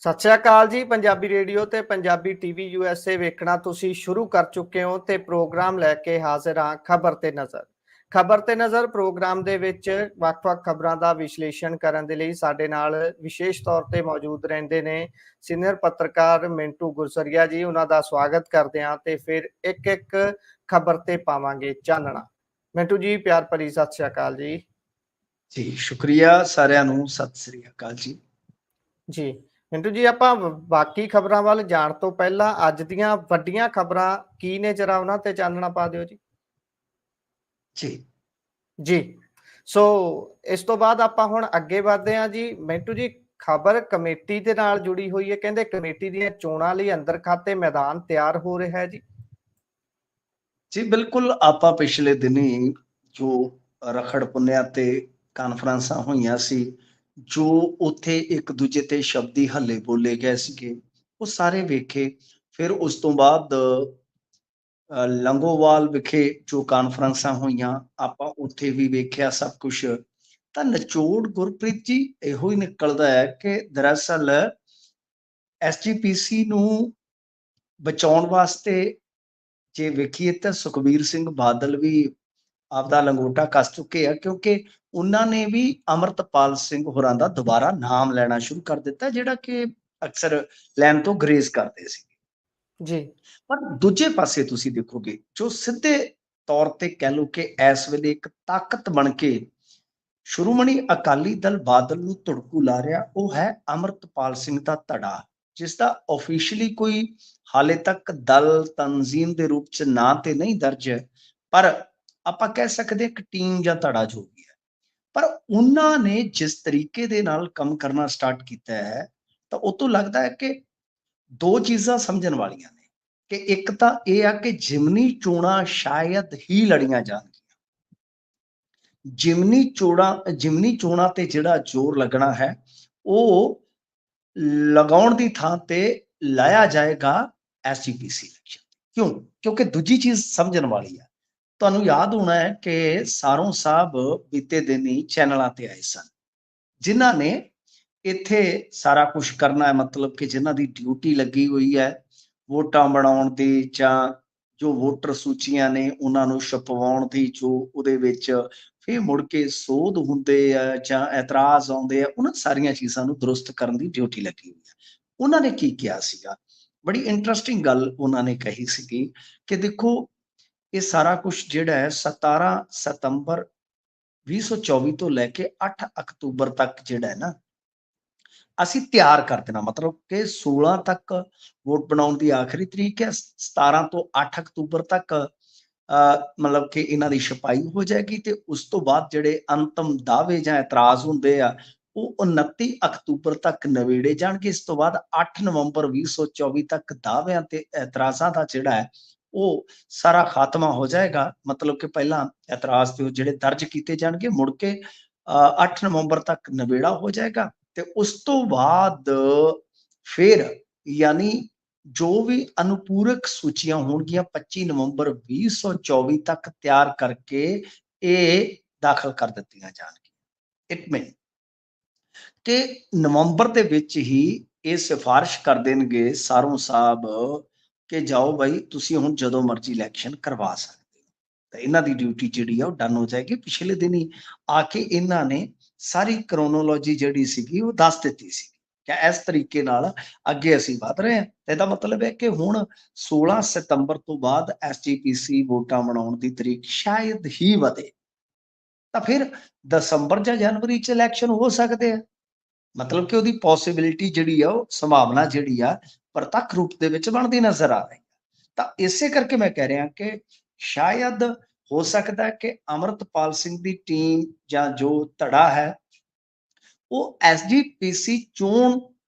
ਸਤਿ ਸ਼੍ਰੀ ਅਕਾਲ ਜੀ। ਪੰਜਾਬੀ ਰੇਡੀਓ ਤੇ ਪੰਜਾਬੀ ਟੀਵੀ USA ਵੇਖਣਾ ਤੁਸੀਂ ਸ਼ੁਰੂ ਕਰ ਚੁੱਕੇ ਹੋ ਤੇ ਪ੍ਰੋਗਰਾਮ ਲੈ ਕੇ ਹਾਜ਼ਰ ਹਾਂ ਖਬਰ ਤੇ ਨਜ਼ਰ। ਖਬਰ ਤੇ ਨਜ਼ਰ ਪ੍ਰੋਗਰਾਮ ਦੇ ਵਿੱਚ ਵੱਖ-ਵੱਖ ਖਬਰਾਂ ਦਾ ਵਿਸ਼ਲੇਸ਼ਣ ਕਰਨ ਦੇ ਲਈ ਸਾਡੇ ਨਾਲ ਵਿਸ਼ੇਸ਼ ਤੌਰ ਤੇ ਮੌਜੂਦ ਰਹਿੰਦੇ ਨੇ ਸੀਨੀਅਰ ਪੱਤਰਕਾਰ ਮਿੰਟੂ ਗੁਰਸਰੀਆ ਜੀ। ਉਹਨਾਂ ਦਾ ਸਵਾਗਤ ਕਰਦੇ ਹਾਂ ਤੇ ਫਿਰ ਇੱਕ-ਇੱਕ ਖਬਰ ਤੇ ਪਾਵਾਂਗੇ ਚਾਨਣਾ। ਮਿੰਟੂ ਜੀ, ਪਿਆਰ ਭਰੀ ਸਤਿ ਸ਼੍ਰੀ ਅਕਾਲ ਜੀ। ਜੀ ਸ਼ੁਕਰੀਆ ਸਾਰਿਆਂ ਨੂੰ, ਸਤਿ ਸ੍ਰੀ ਅਕਾਲ ਜੀ। ਜੀ ਮਿੰਟੂ ਜੀ, ਆਪਾਂ ਬਾਕੀ ਖਬਰਾਂ ਵੱਲ ਜਾਣ ਤੋਂ ਪਹਿਲਾਂ ਅੱਜ ਦੀਆਂ ਵੱਡੀਆਂ ਖਬਰਾਂ ਕੀ ਨੇ, ਜਰਾ ਉਹਨਾਂ ਤੇ ਚਾਨਣਾ ਪਾ ਦਿਓ ਜੀ। ਜੀ ਜੀ ਸੋ ਇਸ ਤੋਂ ਬਾਅਦ ਆਪਾਂ ਹੁਣ ਅੱਗੇ ਵਧਦੇ ਹਾਂ ਜੀ। ਮਿੰਟੂ ਜੀ, ਖਬਰ ਕਮੇਟੀ ਦੇ ਨਾਲ ਜੁੜੀ ਹੋਈ ਹੈ। ਕਹਿੰਦੇ ਕਮੇਟੀ ਦੀਆਂ ਚੋਣਾਂ ਲਈ ਅੰਦਰ ਖਾਤੇ ਮੈਦਾਨ ਤਿਆਰ ਹੋ ਰਿਹਾ ਹੈ ਜੀ। ਜੀ ਬਿਲਕੁਲ, ਆਪਾਂ ਪਿਛਲੇ ਦਿਨੀ ਜੋ ਰਖੜ ਪੁੰਨਿਆ ਤੇ ਕਾਨਫਰੰਸਾਂ ਹੋਈਆਂ ਸੀ, ਜੋ ਉੱਥੇ ਇੱਕ ਦੂਜੇ ਤੇ ਸ਼ਬਦੀ ਹੱਲੇ ਬੋਲੇ ਗਏ ਸੀਗੇ, ਉਹ ਸਾਰੇ ਵੇਖੇ। ਫਿਰ ਉਸ ਤੋਂ ਬਾਅਦ ਲੰਗੋਵਾਲ ਵਿਖੇ ਜੋ ਕਾਨਫਰੰਸਾਂ ਹੋਈਆਂ, ਆਪਾਂ ਉੱਥੇ ਵੀ ਵੇਖਿਆ ਸਭ ਕੁਛ। ਤਾਂ ਨਿਚੋੜ ਗੁਰਪ੍ਰੀਤ ਜੀ ਇਹੋ ਹੀ ਨਿਕਲਦਾ ਹੈ ਕਿ ਦਰਅਸਲ SGPC ਨੂੰ ਬਚਾਉਣ ਵਾਸਤੇ ਜੇ ਵੇਖੀਏ ਤਾਂ ਸੁਖਬੀਰ ਸਿੰਘ ਬਾਦਲ ਵੀ ਆਪਦਾ ਲੰਗੋਟਾ ਕੱਸ ਚੁੱਕੇ ਆ, ਕਿਉਂਕਿ ਉਹਨਾਂ ਨੇ ਵੀ ਅੰਮ੍ਰਿਤਪਾਲ ਸਿੰਘ ਹੋਰਾਂ ਦਾ ਦੁਬਾਰਾ ਨਾਮ ਲੈਣਾ ਸ਼ੁਰੂ ਕਰ ਦਿੱਤਾ, ਜਿਹੜਾ ਕਿ ਅਕਸਰ ਲੈਣ ਤੋਂ ਗਰੇਜ਼ ਕਰਦੇ ਸੀ। ਜੀ ਪਰ ਦੂਜੇ ਪਾਸੇ ਤੁਸੀਂ ਦੇਖੋਗੇ, ਜੋ ਸਿੱਧੇ ਤੌਰ ਤੇ ਕਹਿ ਲਓ ਕਿ ਇਸ ਵੇਲੇ ਇੱਕ ਤਾਕਤ ਬਣ ਕੇ ਸ਼੍ਰੋਮਣੀ ਅਕਾਲੀ ਦਲ ਬਾਦਲ ਨੂੰ ਧੁੜਕੂ ਲਾ ਰਿਹਾ, ਉਹ ਹੈ ਅੰਮ੍ਰਿਤਪਾਲ ਸਿੰਘ ਦਾ ਧੜਾ, ਜਿਸ ਦਾ ਆਫੀਸ਼ੀਅਲੀ ਕੋਈ ਹਾਲੇ ਤੱਕ ਦਲ ਤਨਜ਼ੀਮ ਦੇ ਰੂਪ ਚ ਨਾਂ ਤੇ ਨਹੀਂ ਦਰਜ ਹੈ, ਪਰ ਆਪਾਂ ਕਹਿ ਸਕਦੇ ਇੱਕ ਟੀਮ ਜਾਂ ਧੜਾ ਜੋ ਵੀ ਹੈ। ਪਰ ਉਹਨਾਂ ਨੇ ਜਿਸ ਤਰੀਕੇ ਦੇ ਨਾਲ ਕੰਮ ਕਰਨਾ ਸਟਾਰਟ ਕੀਤਾ ਹੈ, ਤਾਂ ਉਹ ਤੋਂ ਲੱਗਦਾ ਹੈ ਕਿ ਦੋ ਚੀਜ਼ਾਂ ਸਮਝਣ ਵਾਲੀਆਂ ਨੇ, ਕਿ ਇੱਕ ਤਾਂ ਇਹ ਆ ਕਿ ਜਿਮਨੀ ਚੋਣਾਂ ਸ਼ਾਇਦ ਹੀ ਲੜੀਆਂ ਜਾਣਗੀਆਂ। ਜਿਮਨੀ ਚੋਣਾਂ ਤੇ ਜਿਹੜਾ ਜ਼ੋਰ ਲੱਗਣਾ ਹੈ, ਉਹ ਲਗਾਉਣ ਦੀ ਥਾਂ ਤੇ ਲਾਇਆ ਜਾਏਗਾ SGPC ਇਲੈਕਸ਼ਨ। ਕਿਉਂ? ਕਿਉਂਕਿ ਦੂਜੀ ਚੀਜ਼ ਸਮਝਣ ਵਾਲੀ ਹੈ। ਤੁਹਾਨੂੰ ਯਾਦ ਹੋਣਾ ਹੈ ਕਿ ਸਾਰੋਂ ਸਾਹਿਬ ਬੀਤੇ ਦਿਨ ਹੀ ਚੈਨਲਾਂ ਤੇ ਆਏ ਸਨ, ਜਿਨ੍ਹਾਂ ਨੇ ਇੱਥੇ ਸਾਰਾ ਕੁਝ ਕਰਨਾ ਹੈ, ਮਤਲਬ ਕਿ ਜਿਨ੍ਹਾਂ ਦੀ ਡਿਊਟੀ ਲੱਗੀ ਹੋਈ ਹੈ ਵੋਟਾਂ ਬਣਾਉਣ ਦੀ, ਜਾਂ ਜੋ ਵੋਟਰ ਸੂਚੀਆਂ ਨੇ ਉਹਨਾਂ ਨੂੰ ਛਪਵਾਉਣ ਦੀ, ਜੋ ਉਹਦੇ ਵਿੱਚ ਫਿਰ ਮੁੜ ਕੇ ਸੋਧ ਹੁੰਦੇ ਆ ਜਾਂ ਐਤਰਾਜ਼ ਆਉਂਦੇ ਆ, ਉਹਨਾਂ ਸਾਰੀਆਂ ਚੀਜ਼ਾਂ ਨੂੰ ਦਰੁਸਤ ਕਰਨ ਦੀ ਡਿਊਟੀ ਲੱਗੀ ਹੋਈ ਹੈ। ਉਹਨਾਂ ਨੇ ਕੀ ਕਿਹਾ ਸੀਗਾ? ਬੜੀ ਇੰਟਰਸਟਿੰਗ ਗੱਲ ਉਹਨਾਂ ਨੇ ਕਹੀ ਸੀਗੀ ਕਿ ਦੇਖੋ, ਇਹ ਸਾਰਾ ਕੁਝ ਜਿਹੜਾ ਹੈ 17 ਸਤੰਬਰ 2024 ਤੋਂ ਲੈ ਕੇ 8 ਅਕਤੂਬਰ ਤੱਕ ਜਿਹੜਾ ਹੈ ਨਾ, ਅਸੀਂ ਤਿਆਰ ਕਰ ਦੇਣਾ। ਮਤਲਬ ਕਿ 16 ਤੱਕ ਵੋਟ ਬਣਾਉਣ ਦੀ ਆਖਰੀ ਤਰੀਕ ਹੈ, 17 ਤੋਂ 8 ਅਕਤੂਬਰ ਤੱਕ ਮਤਲਬ ਕਿ ਇਹਨਾਂ ਦੀ ਛਪਾਈ ਹੋ ਜਾਏਗੀ, ਤੇ ਉਸ ਤੋਂ ਬਾਅਦ ਜਿਹੜੇ ਅੰਤਮ ਦਾਅਵੇ ਜਾਂ ਇਤਰਾਜ਼ ਹੁੰਦੇ ਆ, ਉਹ 29 ਅਕਤੂਬਰ ਤੱਕ ਨਵੇੜੇ ਜਾਣਗੇ। ਇਸ ਤੋਂ ਬਾਅਦ 8 ਨਵੰਬਰ 2024 ਤੱਕ ਦਾਅਵਿਆਂ ਤੇ ਇਤਰਾਜ਼ਾਂ ਦਾ ਜਿਹੜਾ ਹੈ ਉਹ ਸਾਰਾ ਖਾਤਮਾ ਹੋ ਜਾਏਗਾ। ਮਤਲਬ ਕਿ ਪਹਿਲਾਂ ਇਤਰਾਜ਼ ਤੇ ਜਿਹੜੇ ਦਰਜ ਕੀਤੇ ਜਾਣਗੇ, ਮੁੜ ਕੇ 8 ਨਵੰਬਰ ਤੱਕ ਨਵੇੜਾ ਹੋ ਜਾਏਗਾ, ਤੇ ਉਸ ਤੋਂ ਬਾਅਦ ਫਿਰ ਯਾਨੀ ਜੋ ਵੀ ਅਨੁਪੂਰਕ ਸੂਚੀਆਂ ਹੋਣਗੀਆਂ 25 ਨਵੰਬਰ 2024 ਤੱਕ ਤਿਆਰ ਕਰਕੇ ਇਹ ਦਾਖਲ ਕਰ ਦਿੱਤੀਆਂ ਜਾਣਗੀਆਂ। ਇਟ ਮੀਨ ਕਿ ਨਵੰਬਰ ਦੇ ਵਿੱਚ ਹੀ ਇਹ ਸਿਫਾਰਿਸ਼ ਕਰ ਦੇਣਗੇ ਸਾਰੋਂ ਸਾਹਿਬ ਕਿ ਜਾਓ ਬਾਈ, ਤੁਸੀਂ ਹੁਣ ਜਦੋਂ ਮਰਜ਼ੀ ਇਲੈਕਸ਼ਨ ਕਰਵਾ ਸਕਦੇ ਹੋ। ਤਾਂ ਇਹਨਾਂ ਦੀ ਡਿਊਟੀ ਜਿਹੜੀ ਆ ਉਹ ਡਨ ਹੋ ਜਾਏਗੀ। ਪਿਛਲੇ ਦਿਨ ਹੀ ਆ ਕੇ ਇਹਨਾਂ ਨੇ ਸਾਰੀ ਕਰੋਨੋਲੋਜੀ ਜਿਹੜੀ ਸੀਗੀ ਉਹ ਦੱਸ ਦਿੱਤੀ ਸੀ ਕਿ ਇਸ ਤਰੀਕੇ ਨਾਲ ਅੱਗੇ ਅਸੀਂ ਵਧ ਰਹੇ ਹਾਂ। ਇਹਦਾ ਮਤਲਬ ਹੈ ਕਿ ਹੁਣ 16 ਸਤੰਬਰ ਤੋਂ ਬਾਅਦ SGPC ਵੋਟਾਂ ਬਣਾਉਣ ਦੀ ਤਰੀਕ ਸ਼ਾਇਦ ਹੀ ਵਧੇ, ਤਾਂ ਫਿਰ ਦਸੰਬਰ ਜਾਂ ਜਨਵਰੀ ਚ ਇਲੈਕਸ਼ਨ ਹੋ ਸਕਦੇ ਆ। ਮਤਲਬ ਕਿ ਉਹਦੀ ਪੋਸੀਬਿਲਿਟੀ ਜਿਹੜੀ ਆ, ਉਹ ਸੰਭਾਵਨਾ ਜਿਹੜੀ ਆ, ਪ੍ਰਤੱਖ ਰੂਪ ਦੇ ਵਿੱਚ ਬਣਦੀ ਨਜ਼ਰ ਆ ਰਹੀ। ਤਾਂ ਇਸੇ ਕਰਕੇ ਮੈਂ ਕਹਿ ਰਿਹਾ ਕਿ ਸ਼ਾਇਦ ਹੋ ਸਕਦਾ ਕਿ ਅੰਮ੍ਰਿਤਪਾਲ ਸਿੰਘ ਦੀ ਟੀਮ ਜਾਂ ਜੋ ਧੜਾ ਹੈ, ਉਹ SGPC ਚੋਣ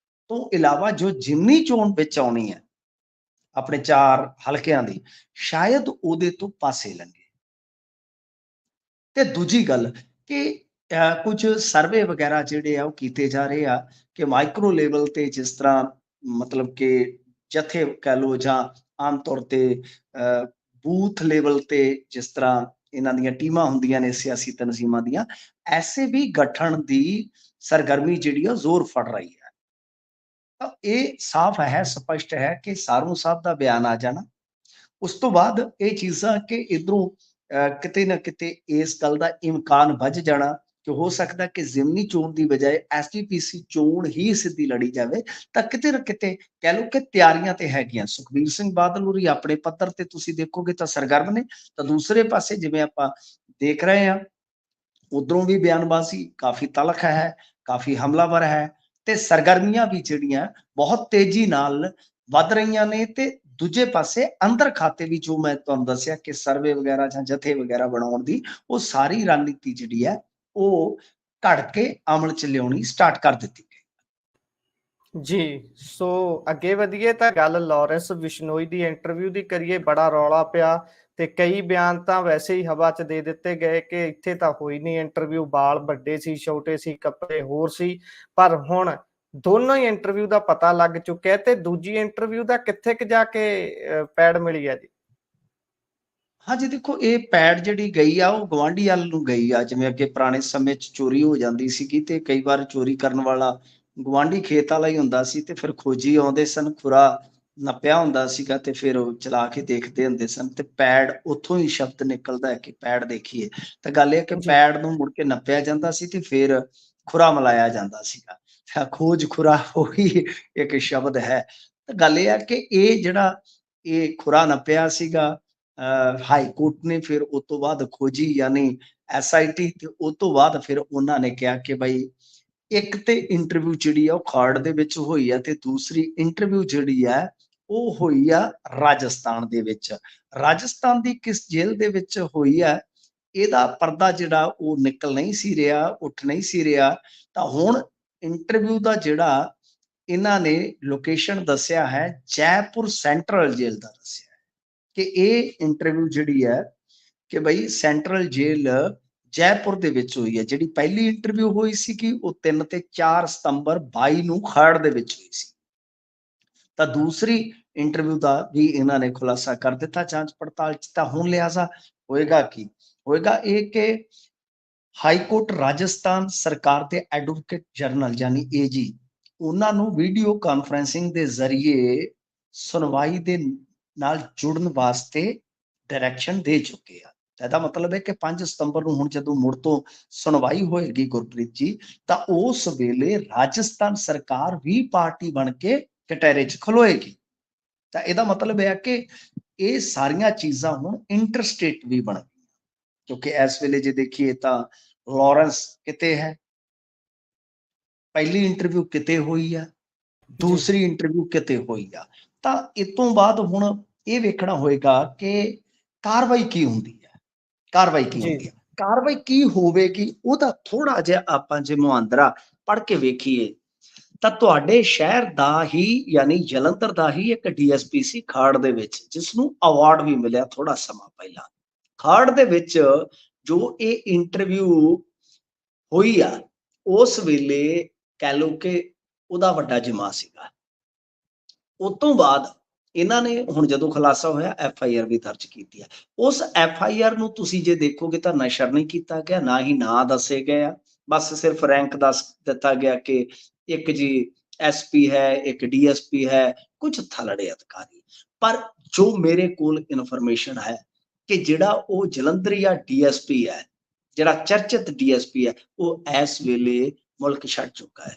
ਤੋਂ ਇਲਾਵਾ ਜੋ ਜਿਮਨੀ ਚੋਣ ਵਿੱਚ ਆਉਣੀ ਹੈ ਆਪਣੇ 4 ਹਲਕਿਆਂ ਦੀ, ਸ਼ਾਇਦ ਉਹਦੇ ਤੋਂ ਪਾਸੇ ਲੰਘੇ। ਤੇ ਦੂਜੀ ਗੱਲ ਕਿ ਕੁਝ ਸਰਵੇ ਵਗੈਰਾ ਜਿਹੜੇ ਆ ਉਹ ਕੀਤੇ ਜਾ ਰਹੇ ਆ ਕਿ ਮਾਈਕਰੋ ਲੈਵਲ ਤੇ, ਜਿਸ ਤਰ੍ਹਾਂ ਮਤਲਬ ਕਿ ਜਥੇ ਕਹਿ ਲਓ, ਜਾਂ ਆਮ ਤੌਰ ਤੇ ਬੂਥ ਲੈਵਲ ਤੇ ਜਿਸ ਤਰ੍ਹਾਂ ਇਹਨਾਂ ਦੀਆਂ ਟੀਮਾਂ ਹੁੰਦੀਆਂ ਨੇ ਸਿਆਸੀ ਤਨਜ਼ੀਮਾਂ ਦੀਆਂ, ਐਸੇ ਵੀ ਗਠਨ ਦੀ ਸਰਗਰਮੀ ਜਿਹੜੀ ਆ ਜ਼ੋਰ ਫੜ ਰਹੀ ਹੈ। ਤਾਂ ਇਹ ਸਾਫ਼ ਹੈ, ਸਪਸ਼ਟ ਹੈ ਕਿ ਸਾਰੂ ਸਾਹਿਬ ਦਾ ਬਿਆਨ ਆ ਜਾਣਾ। ਉਸ ਤੋਂ ਬਾਅਦ ਇਹ ਚੀਜ਼ਾਂ ਕਿ ਇੱਧਰੋਂ ਕਿਤੇ ਨਾ ਕਿਤੇ ਇਸ ਗੱਲ ਦਾ ਇਮਕਾਨ ਵੱਧ ਜਾਣਾ ਕਿ ਹੋ ਸਕਦਾ ਕਿ ਜ਼ਿਮਨੀ ਚੋਣ ਦੀ ਬਜਾਏ ਐਸਜੀਪੀਸੀ ਚੋਣ ਹੀ ਸਿੱਧੀ ਲੜੀ ਜਾਵੇ। ਤਾਂ ਕਿਤੇ ਨਾ ਕਿਤੇ ਕਹਿ ਲਓ ਕਿ ਤਿਆਰੀਆਂ ਤੇ ਹੈਗੀਆਂ। ਸੁਖਬੀਰ ਸਿੰਘ ਬਾਦਲ ਹੋਰੀ ਆਪਣੇ ਪੱਧਰ ਤੇ ਤੁਸੀਂ ਦੇਖੋਗੇ ਤਾਂ ਸਰਗਰਮ ਨੇ, ਤਾਂ ਦੂਸਰੇ ਪਾਸੇ ਜਿਵੇਂ ਆਪਾਂ ਦੇਖ ਰਹੇ ਹਾਂ ਉਧਰੋਂ ਵੀ ਬਿਆਨਬਾਜ਼ੀ ਕਾਫੀ ਤਲਖ ਹੈ, ਕਾਫੀ ਹਮਲਾਵਰ ਹੈ ਤੇ ਸਰਗਰਮੀਆਂ ਵੀ ਜਿਹੜੀਆਂ ਬਹੁਤ ਤੇਜ਼ੀ ਨਾਲ ਵੱਧ ਰਹੀਆਂ ਨੇ। ਤੇ ਦੂਜੇ ਪਾਸੇ ਅੰਦਰ ਖਾਤੇ ਵੀ ਜੋ ਮੈਂ ਤੁਹਾਨੂੰ ਦੱਸਿਆ ਕਿ ਸਰਵੇ ਵਗੈਰਾ ਜਾਂ ਜਥੇ ਵਗੈਰਾ ਬਣਾਉਣ ਦੀ ਉਹ ਸਾਰੀ ਰਣਨੀਤੀ ਜਿਹੜੀ ਹੈ ਉਹ ਘੜ ਕੇ ਅਮਲ ਚ ਲਿਆਉਣੀ ਸਟਾਰਟ ਕਰ ਦਿੱਤੀ ਗਈ। ਜੀ, ਸੋ ਅੱਗੇ ਵਧੀਏ ਤਾਂ ਗੱਲ ਲਾਰੈਂਸ ਬਿਸ਼ਨੋਈ ਦੀ ਇੰਟਰਵਿਊ ਦੀ ਕਰੀਏ। ਬੜਾ ਰੌਲਾ ਪਿਆ ਤੇ ਕਈ ਬਿਆਨ ਤਾਂ ਵੈਸੇ ਹੀ ਹਵਾ 'ਚ ਦੇ ਦਿੱਤੇ ਗਏ ਕਿ ਇੱਥੇ ਤਾਂ ਹੋਈ ਨਹੀਂ ਇੰਟਰਵਿਊ, ਬਾਲ ਵੱਡੇ ਸੀ, ਛੋਟੇ ਸੀ, ਕੱਪੜੇ ਹੋਰ ਸੀ। ਪਰ ਹੁਣ ਦੋਨੋਂ ਹੀ ਇੰਟਰਵਿਊ ਦਾ ਪਤਾ ਲੱਗ ਚੁੱਕਿਆ ਤੇ ਦੂਜੀ ਇੰਟਰਵਿਊ ਦਾ ਕਿੱਥੇ ਕੁ ਜਾ ਕੇ ਪੈੜ ਮਿਲੀ ਹੈ ਜੀ? ਹਾਂਜੀ ਦੇਖੋ, ਇਹ ਪੈੜ ਜਿਹੜੀ ਗਈ ਆ ਉਹ ਗਵਾਂਢੀ ਵੱਲ ਨੂੰ ਗਈ ਆ। ਜਿਵੇਂ ਅੱਗੇ ਪੁਰਾਣੇ ਸਮੇਂ 'ਚ ਚੋਰੀ ਹੋ ਜਾਂਦੀ ਸੀਗੀ ਤੇ ਕਈ ਵਾਰ ਚੋਰੀ ਕਰਨ ਵਾਲਾ ਗਵਾਂਢੀ ਖੇਤ ਵਾਲਾ ਹੀ ਹੁੰਦਾ ਸੀ ਤੇ ਫਿਰ ਖੋਜੀ ਆਉਂਦੇ ਸਨ, ਖੁਰਾ ਨੱਪਿਆ ਹੁੰਦਾ ਸੀਗਾ ਤੇ ਫਿਰ ਉਹ ਚਲਾ ਕੇ ਦੇਖਦੇ ਹੁੰਦੇ ਸਨ ਤੇ ਪੈੜ ਉੱਥੋਂ ਹੀ ਸ਼ਬਦ ਨਿਕਲਦਾ ਹੈ ਕਿ ਪੈੜ ਦੇਖੀਏ। ਤਾਂ ਗੱਲ ਇਹ ਹੈ ਕਿ ਜੀ, ਪੈੜ ਨੂੰ ਮੁੜ ਕੇ ਨੱਪਿਆ ਜਾਂਦਾ ਸੀ ਤੇ ਫਿਰ ਖੁਰਾ ਮਿਲਾਇਆ ਜਾਂਦਾ ਸੀਗਾ। ਤਾਂ ਖੋਜ ਖੁਰਾ ਉਹੀ ਇੱਕ ਸ਼ਬਦ ਹੈ। ਤਾਂ ਗੱਲ ਇਹ ਹੈ ਕਿ ਇਹ ਜਿਹੜਾ ਇਹ ਖੁਰਾ ਨੱਪਿਆ ਸੀਗਾ ਹਾਈ ਕੋਰਟ ਨੇ ਫਿਰ ਉਸ ਤੋਂ ਬਾਅਦ ਖੋਜੀ ਯਾਨੀ ਐਸਆਈਟੀ ਤੇ ਉਸ ਤੋਂ ਬਾਅਦ ਫਿਰ ਉਹਨਾਂ ਨੇ ਕਿਹਾ ਕਿ ਬਈ ਇੱਕ ਤੇ ਇੰਟਰਵਿਊ ਜਿਹੜੀ ਆ ਉਹ ਖਾੜ ਦੇ ਵਿੱਚ ਹੋਈ ਆ ਤੇ ਦੂਸਰੀ ਇੰਟਰਵਿਊ ਜਿਹੜੀ ਆ ਉਹ ਹੋਈ ਆ ਰਾਜਸਥਾਨ ਦੇ ਵਿੱਚ। ਰਾਜਸਥਾਨ ਦੀ ਕਿਸ ਜੇਲ੍ਹ ਦੇ ਵਿੱਚ ਹੋਈ ਆ ਇਹਦਾ ਪਰਦਾ ਜਿਹੜਾ ਉਹ ਨਿਕਲ ਨਹੀਂ ਸੀ ਰਿਹਾ, ਉੱਠ ਨਹੀਂ ਸੀ ਰਿਹਾ। ਤਾਂ ਹੁਣ ਇੰਟਰਵਿਊ ਦਾ ਜਿਹੜਾ ਇਹਨਾਂ ਨੇ ਲੋਕੇਸ਼ਨ ਦੱਸਿਆ ਹੈ ਜੈਪੁਰ ਸੈਂਟਰਲ ਜੇਲ੍ਹ ਦਾ ਦੱਸਿਆ ਕਿ ਇਹ ਇੰਟਰਵਿਊ ਜਿਹੜੀ ਹੈ ਕਿ ਬਈ ਸੈਂਟਰਲ ਜੇਲ੍ਹ ਜੈਪੁਰ ਦੇ ਵਿੱਚ ਹੋਈ ਹੈ। ਜਿਹੜੀ ਪਹਿਲੀ ਇੰਟਰਵਿਊ ਹੋਈ ਸੀ ਕਿ ਉਹ 3 ਤੇ 4 ਸਤੰਬਰ 22 ਨੂੰ ਖਰੜ ਦੇ ਵਿੱਚ ਹੋਈ ਸੀ। ਤਾਂ ਦੂਸਰੀ ਇੰਟਰਵਿਊ ਦਾ ਵੀ ਇਹਨਾਂ ਨੇ ਖੁਲਾਸਾ ਕਰ ਦਿੱਤਾ ਜਾਂਚ ਪੜਤਾਲ ਚ। ਤਾਂ ਹੁਣ ਲਿਹਾਜ਼ਾ ਹੋਏਗਾ ਕੀ ਹੋਏਗਾ ਇਹ ਕਿ ਹਾਈ ਕੋਰਟ ਰਾਜਸਥਾਨ ਸਰਕਾਰ ਦੇ ਐਡਵੋਕੇਟ ਜਨਰਲ ਯਾਨੀ ਏਜੀ ਉਹਨਾਂ ਨੂੰ ਵੀਡੀਓ ਕਾਨਫਰੰਸਿੰਗ ਦੇ ਜ਼ਰੀਏ ਸੁਣਵਾਈ ਦੇ ਨਾਲ ਜੁੜਨ ਵਾਸਤੇ ਡਾਇਰੈਕਸ਼ਨ ਦੇ ਚੁੱਕੇ ਆ। ਇਹਦਾ ਮਤਲਬ ਹੈ ਕਿ 5 ਸਤੰਬਰ ਨੂੰ ਹੁਣ ਜਦੋਂ ਮੁੜ ਤੋਂ ਸੁਣਵਾਈ ਹੋਏਗੀ ਗੁਰਪ੍ਰੀਤ ਜੀ, ਤਾਂ ਉਸ ਵੇਲੇ ਰਾਜਸਥਾਨ ਸਰਕਾਰ ਵੀ ਪਾਰਟੀ ਬਣ ਕੇ ਕਟਹਿਰੇ 'ਚ ਖਲੋਏਗੀ। ਤਾਂ ਇਹਦਾ ਮਤਲਬ ਹੈ ਕਿ ਇਹ ਸਾਰੀਆਂ ਚੀਜ਼ਾਂ ਹੁਣ ਇੰਟਰਸਟੇਟ ਵੀ ਬਣ ਗਈਆਂ ਕਿਉਂਕਿ ਇਸ ਵੇਲੇ ਜੇ ਦੇਖੀਏ ਤਾਂ ਲਾਰੈਂਸ ਕਿਤੇ ਹੈ, ਪਹਿਲੀ ਇੰਟਰਵਿਊ ਕਿਤੇ ਹੋਈ ਆ, ਜੀ, ਦੂਸਰੀ ਇੰਟਰਵਿਊ ਕਿਤੇ ਹੋਈ ਆ। ਤਾਂ ਇਸ ਤੋਂ ਬਾਅਦ ਹੁਣ ਇਹ ਵੇਖਣਾ ਹੋਏਗਾ ਕਿ ਕਾਰਵਾਈ ਕੀ ਹੁੰਦੀ ਹੈ, ਕਾਰਵਾਈ ਕੀ ਜੀ, ਹੁੰਦੀ ਹੈ, ਕਾਰਵਾਈ ਕੀ ਹੋਵੇਗੀ ਉਹਦਾ ਥੋੜਾ ਜਿਹਾ ਆਪਾਂ ਜੇ ਮੁਹਾਂਦਰਾ ਪੜ੍ਹ ਕੇ ਵੇਖੀਏ ਤਾਂ ਤੁਹਾਡੇ ਸ਼ਹਿਰ ਦਾ ਹੀ ਯਾਨੀ ਜਲੰਧਰ ਦਾ ਹੀ ਇੱਕ ਡੀਐਸਪੀ ਸੀ ਖਾੜ ਦੇ ਵਿੱਚ, ਜਿਸ ਨੂੰ ਅਵਾਰਡ ਵੀ ਮਿਲਿਆ ਥੋੜਾ ਸਮਾਂ ਪਹਿਲਾਂ। ਖਾੜ ਦੇ ਵਿੱਚ ਜੋ ਇਹ ਇੰਟਰਵਿਊ ਹੋਈ ਆ ਉਸ ਵੇਲੇ ਕਹਿ ਲਓ ਕਿ ਉਹਦਾ ਵੱਡਾ ਜਿਮਾ ਸੀਗਾ। ਉਸ ਤੋਂ ਬਾਅਦ ਇਹਨਾਂ ਨੇ ਹੁਣ ਜਦੋਂ ਖੁਲਾਸਾ ਹੋਇਆ ਐਫ ਆਈ ਆਰ ਵੀ ਦਰਜ ਕੀਤੀ ਹੈ। ਉਸ ਐਫ ਆਈ ਆਰ ਨੂੰ ਤੁਸੀਂ ਜੇ ਦੇਖੋਗੇ ਤਾਂ ਨਸ਼ਰ ਨਹੀਂ ਕੀਤਾ ਗਿਆ, ਨਾ ਹੀ ਨਾਂ ਦੱਸੇ ਗਏ ਆ। ਬਸ ਸਿਰਫ ਰੈਂਕ ਦੱਸ ਦਿੱਤਾ ਗਿਆ ਕਿ ਇੱਕ ਜੀ ਐਸਪੀ ਹੈ, ਇੱਕ ਡੀਐਸਪੀ ਹੈ, ਕੁਝ ਥਲੜੇ ਅਧਿਕਾਰੀ। ਪਰ ਜੋ ਮੇਰੇ ਕੋਲ ਇਨਫੋਰਮੇਸ਼ਨ ਹੈ ਕਿ ਜਿਹੜਾ ਉਹ ਜਲੰਧਰੀਆ ਡੀਐਸਪੀ ਹੈ, ਜਿਹੜਾ ਚਰਚਿਤ ਡੀਐਸਪੀ ਹੈ, ਉਹ ਇਸ ਵੇਲੇ ਮੁਲਕ ਛੱਡ ਚੁੱਕਾ ਹੈ।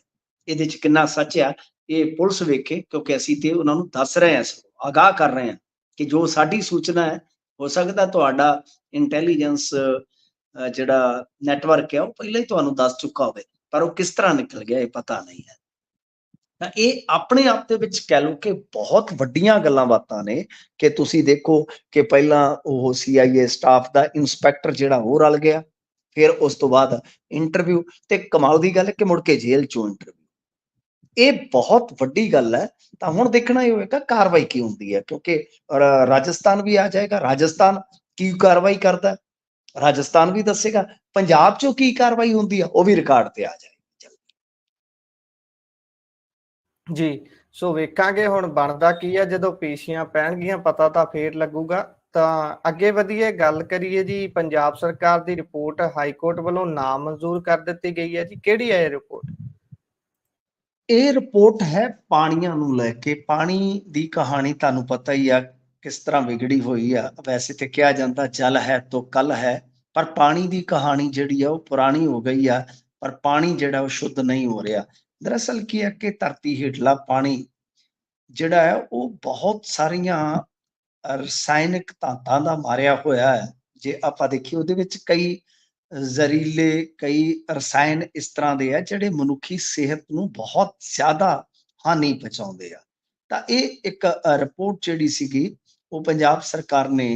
ਇਹਦੇ ਚ ਕਿੰਨਾ ਸੱਚ ਆ ਇਹ ਪੁਲਿਸ ਵੇਖੇ, ਕਿਉਂਕਿ ਅਸੀਂ ਤੇ ਉਹਨਾਂ ਨੂੰ ਦੱਸ ਰਹੇ ਹਾਂ, ਆਗਾਹ ਕਰ ਰਹੇ ਹਾਂ ਕਿ ਜੋ ਸਾਡੀ ਸੂਚਨਾ ਹੈ, ਹੋ ਸਕਦਾ ਤੁਹਾਡਾ ਇੰਟੈਲੀਜੈਂਸ ਜਿਹੜਾ ਨੈਟਵਰਕ ਹੈ ਉਹ ਪਹਿਲਾਂ ਹੀ ਤੁਹਾਨੂੰ ਦੱਸ ਚੁੱਕਾ ਹੋਵੇ, ਪਰ ਉਹ ਕਿਸ ਤਰ੍ਹਾਂ ਨਿਕਲ ਗਿਆ ਇਹ ਪਤਾ ਨਹੀਂ ਹੈ। ਤਾਂ ਇਹ ਆਪਣੇ ਆਪ ਦੇ ਵਿੱਚ ਕਹਿ ਲਓ ਕਿ ਬਹੁਤ ਵੱਡੀਆਂ ਗੱਲਾਂ ਬਾਤਾਂ ਨੇ ਕਿ ਤੁਸੀਂ ਦੇਖੋ ਕਿ ਪਹਿਲਾਂ ਉਹ CIA ਸਟਾਫ ਦਾ ਇੰਸਪੈਕਟਰ ਜਿਹੜਾ ਉਹ ਰਲ ਗਿਆ, ਫਿਰ ਉਸ ਤੋਂ ਬਾਅਦ ਇੰਟਰਵਿਊ, ਤੇ ਕਮਾਲ ਦੀ ਗੱਲ ਹੈ ਕਿ ਮੁੜ ਕੇ ਜੇਲ੍ਹ ਚੋਂ ਇੰਟਰਵਿਊ। ਇਹ ਬਹੁਤ ਵੱਡੀ ਗੱਲ ਹੈ। ਤਾਂ ਹੁਣ ਦੇਖਣਾ ਹੀ ਹੋਵੇਗਾ ਕਾਰਵਾਈ ਕੀ ਹੁੰਦੀ ਹੈ, ਕਿਉਂਕਿ ਰਾਜਸਥਾਨ ਵੀ ਆ ਜਾਏਗਾ। ਰਾਜਸਥਾਨ ਕੀ ਕਾਰਵਾਈ ਕਰਦਾ ਰਾਜਸਥਾਨ ਵੀ ਦੱਸੇਗਾ, ਪੰਜਾਬ ਚੋਂ ਕੀ ਕਾਰਵਾਈ ਹੁੰਦੀ ਆ ਉਹ ਵੀ ਰਿਕਾਰਡ ਤੇ ਆ ਜਾਏਗੀ। ਜੀ। ਸੋ ਵੇਖਾਂਗੇ ਹੁਣ ਬਣਦਾ ਕੀ ਆ, ਜਦੋਂ ਪੇਸ਼ੀਆਂ ਪੈਣਗੀਆਂ ਪਤਾ ਤਾਂ ਫੇਰ ਲੱਗੂਗਾ। ਤਾਂ ਅੱਗੇ ਵਧੀਏ, ਗੱਲ ਕਰੀਏ ਜੀ। ਪੰਜਾਬ ਸਰਕਾਰ ਦੀ ਰਿਪੋਰਟ ਹਾਈ ਕੋਰਟ ਵੱਲੋਂ ਨਾਮਨਜ਼ੂਰ ਕਰ ਦਿੱਤੀ ਗਈ ਹੈ ਜੀ। ਕਿਹੜੀ ਹੈ ਇਹ ਰਿਪੋਰਟ? ਇਹ ਰਿਪੋਰਟ ਹੈ ਪਾਣੀਆਂ ਨੂੰ ਲੈ ਕੇ। ਪਾਣੀ ਦੀ ਕਹਾਣੀ ਤੁਹਾਨੂੰ ਪਤਾ ਹੀ ਆ ਕਿਸ ਤਰ੍ਹਾਂ ਵਿਗੜੀ ਹੋਈ ਆ। ਵੈਸੇ ਤੇ ਕਿਹਾ ਜਾਂਦਾ ਜਲ ਹੈ ਤੋ ਕਲ ਹੈ, ਪਰ ਪਾਣੀ ਦੀ ਕਹਾਣੀ ਜਿਹੜੀ ਆ ਉਹ ਪੁਰਾਣੀ ਹੋ ਗਈ ਆ, ਪਰ ਪਾਣੀ ਜਿਹੜਾ ਉਹ ਸ਼ੁੱਧ ਨਹੀਂ ਹੋ ਰਿਹਾ। ਦਰਅਸਲ ਕੀ ਹੈ ਕਿ ਧਰਤੀ ਹੇਠਲਾ ਪਾਣੀ ਜਿਹੜਾ ਹੈ ਉਹ ਬਹੁਤ ਸਾਰੀਆਂ ਰਸਾਇਣਿਕ ਧਾਤਾਂ ਦਾ ਮਾਰਿਆ ਹੋਇਆ ਹੈ। ਜੇ ਆਪਾਂ ਦੇਖੀਏ ਉਹਦੇ ਵਿੱਚ ਕਈ ਜ਼ਹਿਰੀਲੇ, ਕਈ ਰਸਾਇਣ ਇਸ ਤਰ੍ਹਾਂ ਦੇ ਆ ਜਿਹੜੇ ਮਨੁੱਖੀ ਸਿਹਤ ਨੂੰ ਬਹੁਤ ਜ਼ਿਆਦਾ ਹਾਨੀ ਪਹੁੰਚਾਉਂਦੇ ਆ। ਤਾਂ ਇਹ ਇੱਕ ਰਿਪੋਰਟ ਜਿਹੜੀ ਸੀਗੀ ਉਹ ਪੰਜਾਬ ਸਰਕਾਰ ਨੇ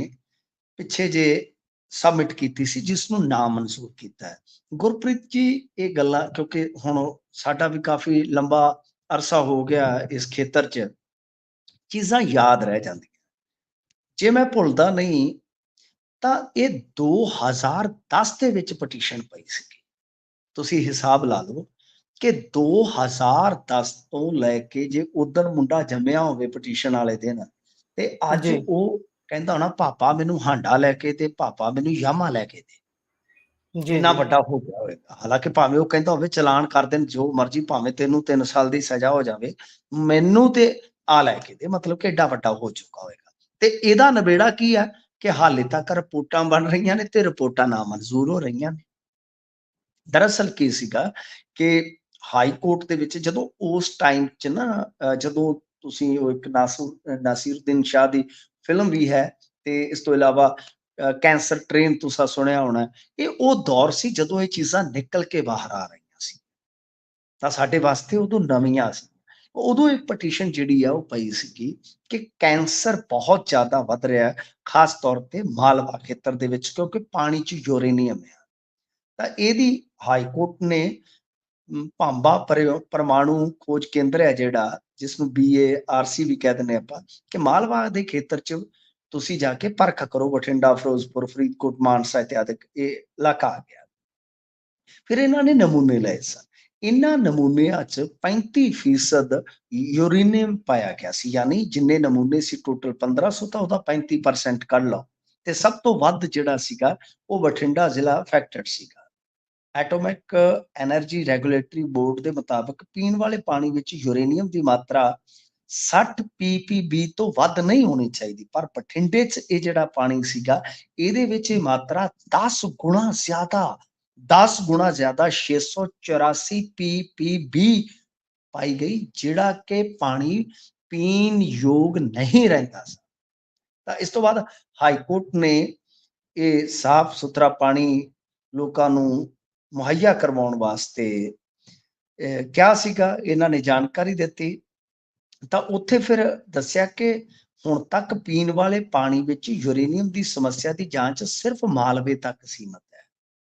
ਪਿੱਛੇ ਜੇ ਸਬਮਿਟ ਕੀਤੀ ਸੀ, ਜਿਸ ਨੂੰ ਨਾਮਨਜ਼ੂਰ ਕੀਤਾ ਹੈ। ਗੁਰਪ੍ਰੀਤ ਜੀ, ਇਹ ਗੱਲਾਂ ਕਿਉਂਕਿ ਹੁਣ ਸਾਡਾ ਵੀ ਕਾਫੀ ਲੰਬਾ ਅਰਸਾ ਹੋ ਗਿਆ ਇਸ ਖੇਤਰ 'ਚ, ਚੀਜ਼ਾਂ ਯਾਦ ਰਹਿ ਜਾਂਦੀਆਂ। ਜੇ ਮੈਂ ਭੁੱਲਦਾ ਨਹੀਂ ਤਾਂ ਇਹ 2010 ਦੇ ਵਿੱਚ ਪਟੀਸ਼ਨ ਪਈ ਸੀਗੀ। ਤੁਸੀਂ ਹਿਸਾਬ ਲਾ ਲਓ ਕਿ 2010 ਤੋਂ ਲੈ ਕੇ ਜੇ ਉਦਣ ਮੁੰਡਾ ਜੰਮਿਆ ਹੋਵੇ ਪਟੀਸ਼ਨ ਵਾਲੇ ਦਿਨ, ਤੇ ਅੱਜ ਜੀ ਉਹ ਕਹਿੰਦਾ ਹੋਣਾ ਪਾਪਾ ਮੈਨੂੰ ਹਾਂਡਾ ਲੈ ਕੇ ਤੇ ਪਾਪਾ ਮੈਨੂੰ ਯਾਮਾ ਲੈ ਕੇ ਦੇ। ਜੀ ਇੰਨਾ ਜੀ ਵੱਡਾ ਹੋ ਗਿਆ ਹੋਵੇਗਾ। ਹਾਲਾਂਕਿ ਭਾਵੇਂ ਉਹ ਕਹਿੰਦਾ ਹੋਵੇ ਚਲਾਨ ਕਰ ਦੇਣ ਜੋ ਮਰਜ਼ੀ, ਭਾਵੇਂ ਤੈਨੂੰ 3 ਸਾਲ ਦੀ ਸਜ਼ਾ ਹੋ ਜਾਵੇ, ਮੈਨੂੰ ਤੇ ਆ ਲੈ ਕੇ ਦੇ, ਮਤਲਬ ਕਿ ਏਡਾ ਵੱਡਾ ਹੋ ਚੁੱਕਾ ਹੋਵੇਗਾ। ਤੇ ਇਹਦਾ ਨਿਬੇੜਾ ਕੀ ਹੈ ਕਿ ਹਾਲੇ ਤੱਕ ਰਿਪੋਰਟਾਂ ਬਣ ਰਹੀਆਂ ਨੇ ਤੇ ਰਿਪੋਰਟਾਂ ਨਾਮਨਜ਼ੂਰ ਹੋ ਰਹੀਆਂ ਨੇ। ਦਰਅਸਲ ਕੀ ਸੀਗਾ ਕਿ ਹਾਈ ਕੋਰਟ ਦੇ ਵਿੱਚ ਜਦੋਂ ਉਸ ਟਾਈਮ 'ਚ ਨਾ ਜਦੋਂ ਤੁਸੀਂ ਉਹ ਇੱਕ ਨਾਸਿਰੁੱਦੀਨ ਸ਼ਾਹ ਦੀ ਫਿਲਮ ਵੀ ਹੈ ਤੇ ਇਸ ਤੋਂ ਇਲਾਵਾ ਕੈਂਸਰ ਟ੍ਰੇਨ ਤੁਸੀਂ ਸੁਣਿਆ ਹੋਣਾ। ਇਹ ਉਹ ਦੌਰ ਸੀ ਜਦੋਂ ਇਹ ਚੀਜ਼ਾਂ ਨਿਕਲ ਕੇ ਬਾਹਰ ਆ ਰਹੀਆਂ ਸੀ, ਤਾਂ ਸਾਡੇ ਵਾਸਤੇ ਉਦੋਂ ਨਵੀਆਂ ਸੀ। ਉਦੋਂ ਇੱਕ ਪਟੀਸ਼ਨ ਜਿਹੜੀ ਆ ਉਹ ਪਈ ਸੀਗੀ ਕਿ ਕੈਂਸਰ ਬਹੁਤ ਜ਼ਿਆਦਾ ਵੱਧ ਰਿਹਾ ਹੈ, ਖਾਸ ਤੌਰ ਤੇ ਮਾਲਵਾ ਖੇਤਰ ਦੇ ਵਿੱਚ, ਕਿਉਂਕਿ ਪਾਣੀ 'ਚ ਯੂਰੇਨੀਅਮ ਹੈ। ਤਾਂ ਇਹਦੀ ਹਾਈ ਕੋਰਟ ਨੇ ਭਾਂਬਾ ਪਰਮਾਣੂ ਖੋਜ ਕੇਂਦਰ ਹੈ ਜਿਹੜਾ, ਜਿਸ ਨੂੰ BARC ਵੀ ਕਹਿ ਦਿੰਦੇ ਆਪਾਂ, ਕਿ ਮਾਲਵਾ ਦੇ ਖੇਤਰ 'ਚ ਤੁਸੀਂ ਜਾ ਕੇ ਪਰਖ ਕਰੋ। ਬਠਿੰਡਾ, ਫਿਰੋਜ਼ਪੁਰ, ਫਰੀਦਕੋਟ, ਮਾਨਸਾ ਇਤਿਆਦਿਕ ਇਹ ਇਲਾਕਾ ਆ ਗਿਆ। ਫਿਰ ਇਹਨਾਂ ਨੇ ਨਮੂਨੇ ਲਏ ਸਨ। ਇਹਨਾਂ ਨਮੂਨਿਆਂ 'ਚ 35% ਯੂਰੇਨੀਅਮ ਪਾਇਆ ਗਿਆ ਸੀ। ਯਾਨੀ ਜਿੰਨੇ ਨਮੂਨੇ ਸੀ ਟੋਟਲ 1500, ਤਾਂ ਉਹਦਾ 35% ਕੱਢ ਲਓ। ਤੇ ਸਭ ਤੋਂ ਵੱਧ ਜਿਹੜਾ ਸੀਗਾ ਉਹ ਬਠਿੰਡਾ ਜ਼ਿਲ੍ਹਾ ਅਫੈਕਟਡ ਸੀਗਾ। ਐਟੋਮਿਕ ਐਨਰਜੀ ਰੈਗੂਲੇਟਰੀ ਬੋਰਡ ਦੇ ਮੁਤਾਬਕ ਪੀਣ ਵਾਲੇ ਪਾਣੀ ਵਿੱਚ ਯੂਰੇਨੀਅਮ ਦੀ ਮਾਤਰਾ 60 ppb ਤੋਂ ਵੱਧ ਨਹੀਂ ਹੋਣੀ ਚਾਹੀਦੀ, ਪਰ ਬਠਿੰਡੇ 'ਚ ਇਹ ਜਿਹੜਾ ਪਾਣੀ ਸੀਗਾ ਇਹਦੇ ਵਿੱਚ ਇਹ ਮਾਤਰਾ 10 ਗੁਣਾ ਜ਼ਿਆਦਾ 684 ppb ਪਾਈ ਗਈ, ਜਿਹੜਾ ਕਿ ਪਾਣੀ ਪੀਣ ਯੋਗ ਨਹੀਂ ਰਹਿੰਦਾ ਸੀ। ਤਾਂ ਇਸ ਤੋਂ ਬਾਅਦ ਹਾਈ ਕੋਰਟ ਨੇ ਇਹ ਸਾਫ਼ ਸੁਥਰਾ ਪਾਣੀ ਲੋਕਾਂ ਨੂੰ ਮੁਹੱਈਆ ਕਰਵਾਉਣ ਵਾਸਤੇ ਕਿਹਾ ਸੀਗਾ। ਇਹਨਾਂ ਨੇ ਜਾਣਕਾਰੀ ਦਿੱਤੀ ਤਾਂ ਉੱਥੇ ਫਿਰ ਦੱਸਿਆ ਕਿ ਹੁਣ ਤੱਕ ਪੀਣ ਵਾਲੇ ਪਾਣੀ ਵਿੱਚ ਯੂਰੇਨੀਅਮ ਦੀ ਸਮੱਸਿਆ ਦੀ ਜਾਂਚ ਸਿਰਫ ਮਾਲਵੇ ਤੱਕ ਸੀਮਤ ਹੈ।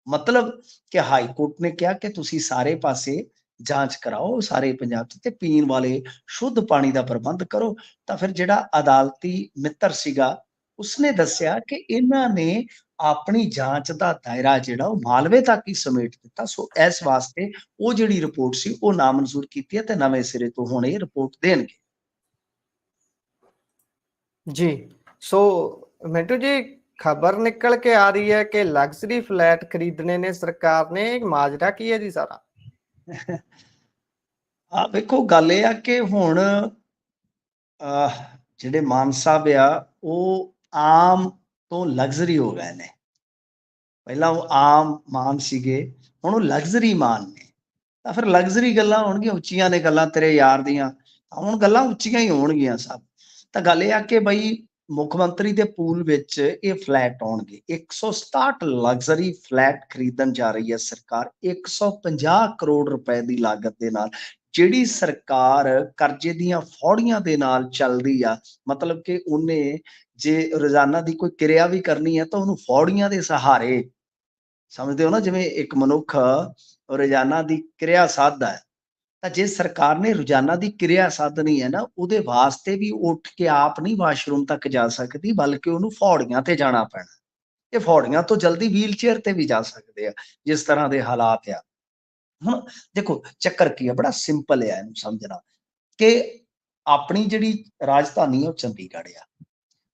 ਮਤਲਬ ਕਿ ਹਾਈ ਕੋਰਟ ਨੇ ਕਿਹਾ ਕਿ ਤੁਸੀਂ ਸਾਰੇ ਪਾਸੇ ਜਾਂਚ ਕਰਾਓ, ਸਾਰੇ ਪੰਜਾਬ 'ਚ, ਤੇ ਪੀਣ ਵਾਲੇ ਸ਼ੁੱਧ ਪਾਣੀ ਦਾ ਪ੍ਰਬੰਧ ਕਰੋ। ਤਾਂ ਫਿਰ ਜਿਹੜਾ ਅਦਾਲਤੀ ਮਿੱਤਰ ਸੀਗਾ ਉਸਨੇ ਦੱਸਿਆ ਕਿ ਇਹਨਾਂ ਨੇ ਆਪਣੀ ਜਾਂਚ ਦਾ ਦਾਇਰਾ ਜਿਹੜਾ ਉਹ ਮਾਲਵੇ ਤੱਕ ਹੀ ਸਮੇਟ ਦਿੱਤਾ। ਸੋ ਇਸ ਵਾਸਤੇ ਉਹ ਜਿਹੜੀ ਰਿਪੋਰਟ ਸੀ ਉਹ ਨਾਮਨਜ਼ੂਰ ਕੀਤੀ ਹੈ ਤੇ ਨਵੇਂ ਸਿਰੇ ਤੋਂ ਹੁਣ ਇਹ ਰਿਪੋਰਟ ਦੇਣਗੇ। ਜੀ। ਸੋ ਮਿੰਟੂ ਜੀ, ਖਬਰ ਨਿਕਲ ਕੇ ਆ ਰਹੀ ਹੈ ਕਿ ਲਗਜ਼ਰੀ ਫਲੈਟ ਖਰੀਦਣੇ ਨੇ ਸਰਕਾਰ ਨੇ, ਮਾਜਰਾ ਕੀ ਹੈ ਜੀ ਸਾਰਾ? ਆ ਵੇਖੋ, ਗੱਲ ਇਹ ਆ ਕਿ ਹੁਣ ਜਿਹੜੇ ਮਾਨ ਸਾਹਿਬ ਆ ਉਹ ਆਮ ਤੋਂ ਲਗਜ਼ਰੀ ਹੋ ਗਏ ਨੇ। ਪਹਿਲਾਂ ਉਹ ਆਮ ਮਾਨ ਸੀਗੇ, ਹੁਣ ਉਹ ਲਗਜ਼ਰੀ ਮਾਨ ਨੇ। ਤਾਂ ਫਿਰ ਲਗਜ਼ਰੀ ਗੱਲਾਂ ਹੋਣਗੀਆਂ, ਉੱਚੀਆਂ ਨੇ ਗੱਲਾਂ ਤੇਰੇ ਯਾਰ ਦੀਆਂ, ਹੁਣ ਗੱਲਾਂ ਉੱਚੀਆਂ ਹੀ ਹੋਣਗੀਆਂ ਸਭ। ਤਾਂ ਗੱਲ ਇਹ ਆ ਕਿ ਬਈ ਮੁੱਖ ਮੰਤਰੀ ਦੇ ਪੂਲ ਵਿੱਚ ਇਹ ਫਲੈਟ ਆਉਣਗੇ। 167 ਲਗਜ਼ਰੀ ਫਲੈਟ ਖਰੀਦਣ ਜਾ ਰਹੀ ਹੈ ਸਰਕਾਰ 150 ਕਰੋੜ ਰੁਪਏ ਦੀ ਲਾਗਤ ਦੇ ਨਾਲ। ਜਿਹੜੀ ਸਰਕਾਰ ਕਰਜ਼ੇ ਦੀਆਂ ਫੌੜੀਆਂ ਦੇ ਨਾਲ ਚੱਲਦੀ ਆ, ਮਤਲਬ ਕਿ ਉਹਨੇ ਜੇ ਰੋਜ਼ਾਨਾ ਦੀ ਕੋਈ ਕਿਰਿਆ ਵੀ ਕਰਨੀ ਹੈ ਤਾਂ ਉਹਨੂੰ ਫੌੜੀਆਂ ਦੇ ਸਹਾਰੇ, ਸਮਝਦੇ ਹੋ ਨਾ, ਜਿਵੇਂ ਇੱਕ ਮਨੁੱਖ ਰੋਜ਼ਾਨਾ ਦੀ ਕਿਰਿਆ ਸਾਧਦਾ ਹੈ, ਤਾਂ ਜੇ ਸਰਕਾਰ ਨੇ ਰੋਜ਼ਾਨਾ ਦੀ ਕਿਰਿਆ ਸਾਧਨੀ ਹੈ ਨਾ, ਉਹਦੇ ਵਾਸਤੇ ਵੀ ਉੱਠ ਕੇ ਆਪ ਨਹੀਂ ਵਾਸ਼ਰੂਮ ਤੱਕ ਜਾ ਸਕਦੀ, ਬਲਕਿ ਉਹਨੂੰ ਫੌੜੀਆਂ ਤੇ ਜਾਣਾ ਪੈਣਾ। ਇਹ ਫੌੜੀਆਂ ਤੋਂ ਜਲਦੀ ਵੀਲ ਚੇਅਰ ਤੇ ਵੀ ਜਾ ਸਕਦੇ ਆ, ਜਿਸ ਤਰ੍ਹਾਂ ਦੇ ਹਾਲਾਤ ਆ। ਹੁਣ ਦੇਖੋ ਚੱਕਰ ਕੀ ਹੈ, ਬੜਾ ਸਿੰਪਲ ਹੈ ਇਹਨੂੰ ਸਮਝਣਾ, ਕਿ ਆਪਣੀ ਜਿਹੜੀ ਰਾਜਧਾਨੀ ਹੈ ਉਹ ਚੰਡੀਗੜ੍ਹ ਆ,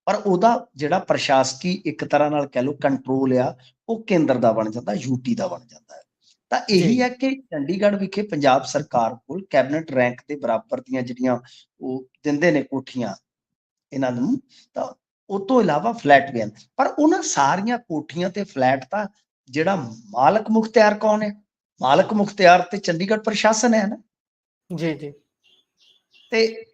ਪਰ ਉਹਦਾ ਜਿਹੜਾ ਪ੍ਰਸ਼ਾਸਕੀ ਇੱਕ ਤਰ੍ਹਾਂ ਨਾਲ ਕਹਿ ਲਓ ਕੰਟਰੋਲ ਆ, ਉਹ ਕੇਂਦਰ ਦਾ ਬਣ ਜਾਂਦਾ, ਯੂਟੀ ਦਾ ਬਣ ਜਾਂਦਾ ਹੈ। ਤਾਂ ਜੀ ਇਹੀ ਹੈ ਕਿ ਚੰਡੀਗੜ੍ਹ ਵਿਖੇ ਪੰਜਾਬ ਸਰਕਾਰ ਕੋਲ ਕੈਬਨਿਟ ਰੈਂਕ ਦੇ ਬਰਾਬਰ ਦੀਆਂ ਜਿਹੜੀਆਂ ਉਹ ਦਿੰਦੇ ਨੇ ਕੋਠੀਆਂ ਇਹਨਾਂ ਨੂੰ, ਤਾਂ ਉਹ ਤੋਂ ਇਲਾਵਾ ਫਲੈਟ ਵੀ ਹਨ। ਪਰ ਉਹਨਾਂ ਸਾਰੀਆਂ ਕੋਠੀਆਂ ਤੇ ਫਲੈਟ ਤਾਂ ਜਿਹੜਾ ਮਾਲਕ ਮੁਖਤਿਆਰ ਕੌਣ ਹੈ? ਮਾਲਕ ਮੁਖਤਿਆਰ ਤੇ ਚੰਡੀਗੜ੍ਹ ਪ੍ਰਸ਼ਾਸਨ ਹੈ ਨਾ। ਜੀ ਜੀ ਤੇ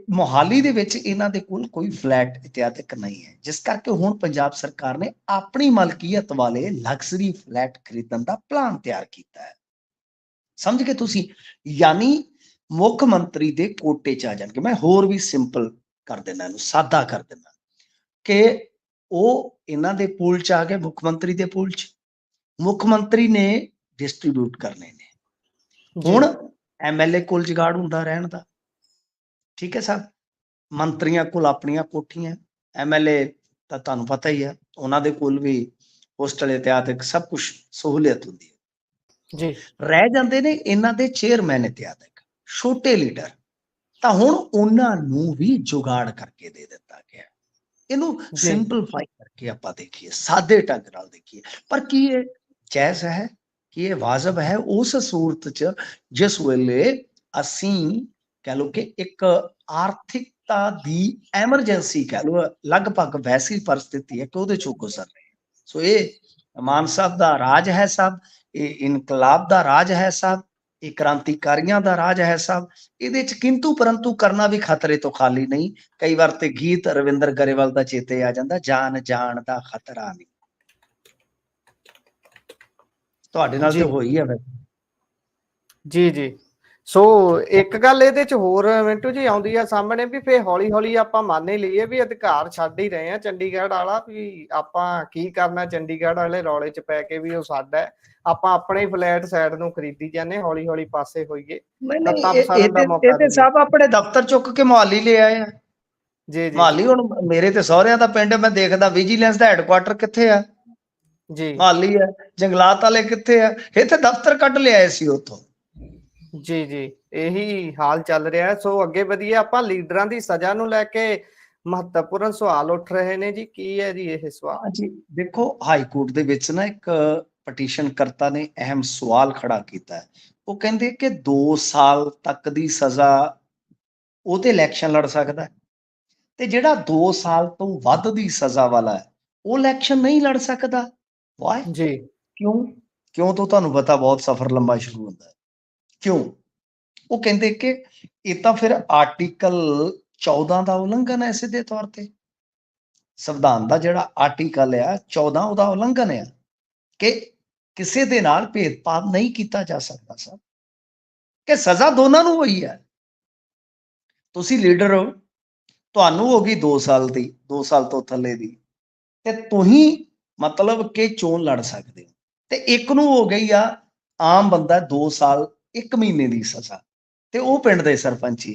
ਮੋਹਾਲੀ ਦੇ ਵਿੱਚ ਇਹਨਾਂ ਦੇ ਕੋਲ ਕੋਈ ਫਲੈਟ ਇਤਿਆਦਿਕ ਨਹੀਂ ਹੈ, ਜਿਸ ਕਰਕੇ ਹੁਣ ਪੰਜਾਬ ਸਰਕਾਰ ਨੇ ਆਪਣੀ ਮਲਕੀਅਤ ਵਾਲੇ ਲਗਜ਼ਰੀ ਫਲੈਟ ਖਰੀਦਣ ਦਾ ਪਲਾਨ ਤਿਆਰ ਕੀਤਾ ਹੈ। ਸਮਝ ਗਏ ਤੁਸੀਂ? ਯਾਨੀ ਮੁੱਖ ਮੰਤਰੀ ਦੇ ਕੋਟੇ ਚ ਆ ਜਾਣਗੇ। ਮੈਂ ਹੋਰ ਵੀ ਸਿੰਪਲ ਕਰ ਦਿੰਦਾ, ਇਹਨੂੰ ਸਾਦਾ ਕਰ ਦਿੰਦਾ, ਕਿ ਉਹ ਇਹਨਾਂ ਦੇ ਪੂਲ ਚ ਆ ਗਏ, ਮੁੱਖ ਮੰਤਰੀ ਦੇ ਪੂਲ ਚ। ਮੁੱਖ ਮੰਤਰੀ ਨੇ ਡਿਸਟਰੀਬਿਊਟ ਕਰਨੇ ਨੇ। ਜੀ ਹੁਣ ਐਮਐਲਏ ਕੋਲ ਜੁਗਾੜ ਹੁੰਦਾ ਰਹਿਣ ਦਾ, ਠੀਕ ਹੈ ਸਾਹਿਬ। ਮੰਤਰੀਆਂ ਕੋਲ ਆਪਣੀਆਂ ਕੋਠੀਆਂ, ਐਮਐਲਏ ਤਾਂ ਤੁਹਾਨੂੰ ਪਤਾ ਹੀ ਹੈ, ਉਹਨਾਂ ਦੇ ਕੋਲ ਵੀ ਹੋਸਟਲ ਇਤਿਆਦਿਕ ਸਭ ਕੁਝ ਸਹੂਲੀਅਤ ਹੁੰਦੀ ਹੈ। ਜੀ ਰਹਿ ਜਾਂਦੇ ਨੇ ਇਹਨਾਂ ਦੇ ਚੇਅਰਮੈਨ ਇਤਿਆਦਿਕ, ਛੋਟੇ ਲੀਡਰ। ਤਾਂ ਹੁਣ ਉਹਨਾਂ ਨੂੰ ਵੀ ਜੁਗਾੜ ਕਰਕੇ ਦੇ ਦਿੱਤਾ ਗਿਆ। ਇਹਨੂੰ ਜੀ ਸਿੰਪਲੀਫਾਈ ਕਰਕੇ ਆਪਾਂ ਦੇਖੀਏ, ਸਾਦੇ ਢੰਗ ਨਾਲ ਦੇਖੀਏ। ਪਰ ਕੀ ਇਹ ਜਾਇਜ਼ ਹੈ? ਕੀ ਇਹ ਵਾਜਬ ਹੈ ਉਸ ਸੂਰਤ ਚ ਜਿਸ ਵੇਲੇ ਅਸੀਂ ਕਹਿ ਲਓ ਕਿ ਇੱਕ ਆਰਥਿਕਤਾ ਦੀ ਐਮਰਜੈਂਸੀ ਕਹਿ ਲਓ, ਲਗਭਗ ਵੈਸੀ ਪਰਿਸਥਿਤੀ ਹੈ ਕਿ ਉਹਦੇ ਚੋਂ ਗੁਜ਼ਰ ਰਹੇ। ਸੋ ਇਹ ਮਾਨ ਸਾਹਿਬ ਦਾ ਰਾਜ ਹੈ ਸਾਹਿਬ, ਇਹ ਇਨਕਲਾਬ ਦਾ ਰਾਜ ਹੈ ਸਾਹਿਬ, ਇਹ ਕ੍ਰਾਂਤੀਕਾਰੀਆਂ ਦਾ ਰਾਜ ਹੈ ਸਾਹਿਬ। ਇਹਦੇ ਚ ਕਿੰਤੂ ਪਰੰਤੂ ਕਰਨਾ ਵੀ ਖਤਰੇ ਤੋਂ ਖਾਲੀ ਨਹੀਂ। ਕਈ ਵਾਰ ਤੇ ਗੀਤ ਰਵਿੰਦਰ ਗਰੇਵਾਲ ਦਾ ਚੇਤੇ ਆ ਜਾਂਦਾ, ਜਾਨ ਜਾਣ ਦਾ ਖਤਰਾ ਨਹੀਂ। ਤੁਹਾਡੇ ਨਾਲ ਤੇ ਜੀ ਹੋਈ ਹੈ ਵੈਸੇ। ਜੀ ਜੀ ਸੋ ਇੱਕ ਗੱਲ ਇਹਦੇ ਚ ਹੋਰ ਮਿੰਟੂ ਜੀ ਆਉਂਦੀ ਆ ਸਾਹਮਣੇ ਵੀ ਫੇਰ ਹੌਲੀ ਹੌਲੀ ਆਪਾਂ ਮੰਨ ਹੀ ਲਈਏ ਵੀ ਅਧਿਕਾਰ ਛੱਡ ਹੀ ਰਹੇ ਆ ਚੰਡੀਗੜ੍ਹ ਵਾਲਾ, ਵੀ ਆਪਾਂ ਕੀ ਕਰਨਾ ਚੰਡੀਗੜ੍ਹ ਵਾਲੇ ਰੌਲੇ ਚ ਪੈ ਕੇ, ਵੀ ਉਹ ਸਾਡਾ ਹੈ, ਆਪਾਂ ਆਪਣੇ ਹੀ ਫਲੈਟ ਸਾਈਡ ਨੂੰ ਖਰੀਦੀ ਜਾਂਦੇ, ਹੌਲੀ ਹੌਲੀ ਪਾਸੇ ਹੋਈਏ, ਤੱਤਾ ਪਸਾਰਨ ਦਾ ਮੌਕਾ ਇਹ ਦਈਏ। ਸਭ ਆਪਣੇ ਦਫ਼ਤਰ ਚੁੱਕ ਕੇ ਮੁਹਾਲੀ ਲੈ ਆਏ ਆ। ਜੀ ਜੀ ਮੁਹਾਲੀ ਹੁਣ ਮੇਰੇ ਤੇ ਸਹੁਰਿਆਂ ਦਾ ਪਿੰਡ, ਮੈਂ ਦੇਖਦਾ ਵਿਜੀਲੈਂਸ ਦਾ ਹੈਡਕੁਆਟਰ ਕਿੱਥੇ ਆ? ਜੀ ਮੁਹਾਲੀ ਹੈ। ਜੰਗਲਾਤ ਵਾਲੇ ਕਿੱਥੇ ਆ? ਇੱਥੇ ਦਫ਼ਤਰ ਕੱਢ ਲਿਆਏ ਸੀ ਉੱਥੋਂ। ਜੀ ਜੀ ਇਹੀ ਹਾਲ ਚੱਲ ਰਿਹਾ ਹੈ। ਸੋ ਅੱਗੇ ਵਧੀਏ ਆਪਾਂ। ਲੀਡਰਾਂ ਦੀ ਸਜ਼ਾ ਨੂੰ ਲੈ ਕੇ ਮਹੱਤਵਪੂਰਨ ਸਵਾਲ ਉੱਠ ਰਹੇ ਨੇ ਜੀ, ਕੀ ਹੈ ਜੀ ਇਹ ਸਵਾਲ? ਹਾਂਜੀ, ਦੇਖੋ ਹਾਈ ਕੋਰਟ ਦੇ ਵਿੱਚ ਨਾ ਇੱਕ ਪਟੀਸ਼ਨ ਕਰਤਾ ਨੇ ਅਹਿਮ ਸਵਾਲ ਖੜਾ ਕੀਤਾ ਹੈ। ਉਹ ਕਹਿੰਦੇ ਕਿ 2 ਸਾਲ ਤੱਕ ਦੀ ਸਜ਼ਾ ਉਹ ਤੇ ਇਲੈਕਸ਼ਨ ਲੜ ਸਕਦਾ ਹੈ, ਤੇ ਜਿਹੜਾ 2 ਸਾਲ ਤੋਂ ਵੱਧ ਦੀ ਸਜ਼ਾ ਵਾਲਾ ਹੈ ਉਹ ਇਲੈਕਸ਼ਨ ਨਹੀਂ ਲੜ ਸਕਦਾ। ਵਾਈ? ਜੀ ਕਿਉਂ? ਕਿਉਂ ਤੋਂ ਤੁਹਾਨੂੰ ਪਤਾ ਬਹੁਤ ਸਫ਼ਰ ਲੰਬਾ ਸ਼ੁਰੂ ਹੁੰਦਾ ਹੈ। ਕਿਉਂ? ਉਹ ਕਹਿੰਦੇ ਕਿ ਇਹ ਤਾਂ ਫਿਰ ਆਰਟੀਕਲ 14 ਦਾ ਉਲੰਘਣ ਹੈ ਸਿੱਧੇ ਤੌਰ ਤੇ। ਸੰਵਿਧਾਨ ਦਾ ਜਿਹੜਾ ਆਰਟੀਕਲ ਆ 14, ਉਹਦਾ ਉਲੰਘਣ ਹੈ ਕਿ ਕਿਸੇ ਦੇ ਨਾਲ ਭੇਦਭਾਵ ਨਹੀਂ ਕੀਤਾ ਜਾ ਸਕਦਾ ਸਰ, ਕਿ ਸਜ਼ਾ ਦੋਨਾਂ ਨੂੰ ਹੋਈ ਹੈ। ਤੁਸੀਂ ਲੀਡਰ ਹੋ, ਤੁਹਾਨੂੰ ਹੋ ਗਈ 2 ਸਾਲ ਦੀ, 2 ਸਾਲ ਤੋਂ ਥੱਲੇ ਦੀ, ਤੇ ਤੁਸੀਂ ਮਤਲਬ ਕਿ ਚੋਣ ਲੜ ਸਕਦੇ ਹੋ। ਤੇ ਇੱਕ ਨੂੰ ਹੋ ਗਈ ਆ ਆਮ ਬੰਦਾ 2 ਸਾਲ 1 ਮਹੀਨੇ ਦੀ ਸਜ਼ਾ, ਤੇ ਉਹ ਪਿੰਡ ਦੇ ਸਰਪੰਚੀ